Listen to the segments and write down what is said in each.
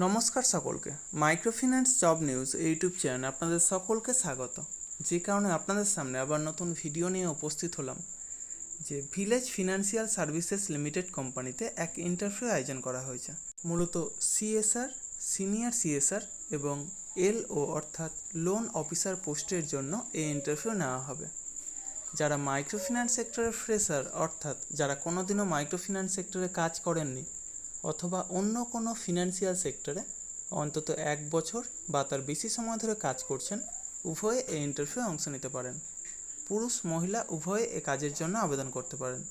নমস্কার সকলকে। Microfinance job news YouTube চ্যানেলে আপনাদের সকলকে স্বাগত। যে কারণে আপনাদের সামনে আবার নতুন ভিডিও নিয়ে উপস্থিত হলাম যে ভিলেজ ফিনান্সিয়াল সার্ভিসেস লিমিটেড কোম্পানিতে এক ইন্টারভিউ আয়োজন করা হয়েছে। মূলত সিএসআর, সিনিয়র সিএসআর এবং এলও অর্থাৎ লোন অফিসার পোস্টের জন্য এই ইন্টারভিউ নেওয়া হবে। যারা মাইক্রোফিন্যান্স সেক্টরের ফ্রেশার অর্থাৎ যারা কোনোদিনও মাইক্রোফিন্যান্স সেক্টরে কাজ করেননি অথবা অন্য কোনো ফিনান্সিয়াল সেক্টরে অন্তত 1 বছর বা তার বেশি সময় ধরে কাজ করছেন, উভয়ে এই ইন্টারভিউয়ে অংশ নিতে পারেন। পুরুষ মহিলা উভয়ে এ কাজের জন্য আবেদন করতে পারেন।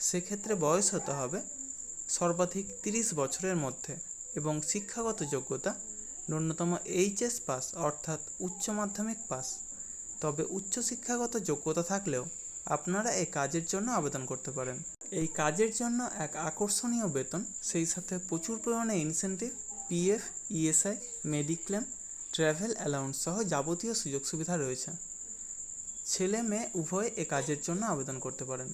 সেক্ষেত্রে বয়স হতে হবে সর্বাধিক 30 বছরের মধ্যে এবং শিক্ষাগত যোগ্যতা ন্যূনতম এইচএস পাস অর্থাৎ উচ্চ মাধ্যমিক পাস। তবে উচ্চশিক্ষাগত যোগ্যতা থাকলেও আপনারা এই কাজের জন্য আবেদন করতে পারেন। এই কাজের জন্য এক আকর্ষণীয় বেতন, সেই সাথে প্রচুর পরিমাণে incentive, PF, ESI, mediclaim, travel allowance সহ যাবতীয় সুযোগ সুবিধা রয়েছে। ছেলে মেয়ে উভয়ে এ কাজের জন্য আবেদন করতে পারেন।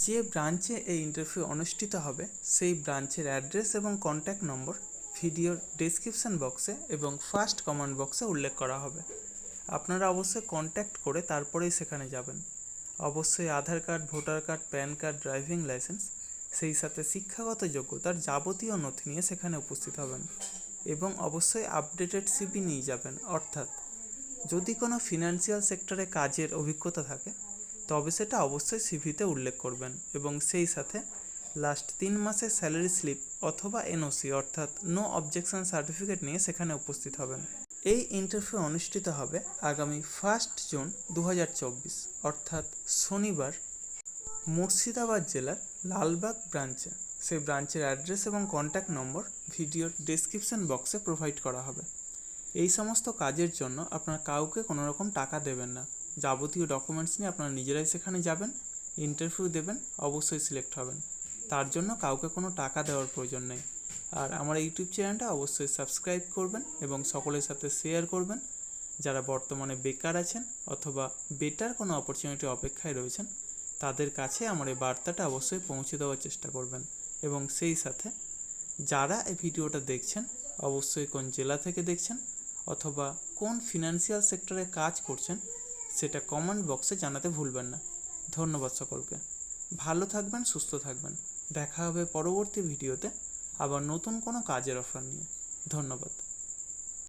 যে ব্রাঞ্চে এই ইন্টারভিউ অনুষ্ঠিত হবে সেই ব্রাঞ্চের অ্যাড্রেস এবং কন্ট্যাক্ট নম্বর ভিডিওর ডেসক্রিপশন বক্সে এবং ফার্স্ট কমেন্ট বক্সে উল্লেখ করা হবে। আপনারা অবশ্যই কন্ট্যাক্ট করে তারপরেই সেখানে যাবেন। অবশ্যই Aadhaar card, voter card, PAN card, driving licence, সেই সাথে শিক্ষাগত যোগ্যতার যাবতীয় নথি নিয়ে সেখানে উপস্থিত হবেন এবং অবশ্যই আপডেটেড সিভি নিয়ে যাবেন। অর্থাৎ যদি কোনো ফিনান্সিয়াল সেক্টরে কাজের অভিজ্ঞতা থাকে তবে সেটা অবশ্যই সিভিতে উল্লেখ করবেন এবং সেই সাথে লাস্ট 3 মাসের স্যালারি স্লিপ অথবা এনওসি অর্থাৎ নো অবজেকশন সার্টিফিকেট নিয়ে সেখানে উপস্থিত হবেন। এই ইন্টারভিউ অনুষ্ঠিত হবে আগামী 1 জুন 2024 অর্থাৎ শনিবার মুর্শিদাবাদ জেলার লালবাগ ব্রাঞ্চে। সেই ব্রাঞ্চের অ্যাড্রেস এবং কন্ট্যাক্ট নম্বর ভিডিওর ডেসক্রিপশন বক্সে প্রোভাইড করা হবে। এই সমস্ত কাজের জন্য আপনারা কাউকে কোনো রকম টাকা দেবেন না। যাবতীয় ডকুমেন্টস নিয়ে আপনারা নিজেরাই সেখানে যাবেন, ইন্টারভিউ দেবেন, অবশ্যই সিলেক্ট হবেন। তার জন্য কাউকে কোনো টাকা দেওয়ার প্রয়োজন নেই। আর আমার ইউটিউব চ্যানেলটা অবশ্যই সাবস্ক্রাইব করবেন এবং সকলের সাথে শেয়ার করবেন। যারা বর্তমানে বেকার আছেন অথবা বেটার কোনো অপরচুনিটি অপেক্ষায় রয়েছেন তাদের কাছে আমার এই বার্তাটা অবশ্যই পৌঁছে দেওয়ার চেষ্টা করবেন। এবং সেই সাথে যারা এই ভিডিওটা দেখছেন অবশ্যই কোন জেলা থেকে দেখছেন অথবা কোন ফিনান্সিয়াল সেক্টরে কাজ করছেন সেটা কমেন্ট বক্সে জানাতে ভুলবেন না। ধন্যবাদ সকলকে। ভালো থাকবেন, সুস্থ থাকবেন। দেখা হবে পরবর্তী ভিডিওতে আবার নতুন কোনো কাজের অফার নিয়ে। ধন্যবাদ।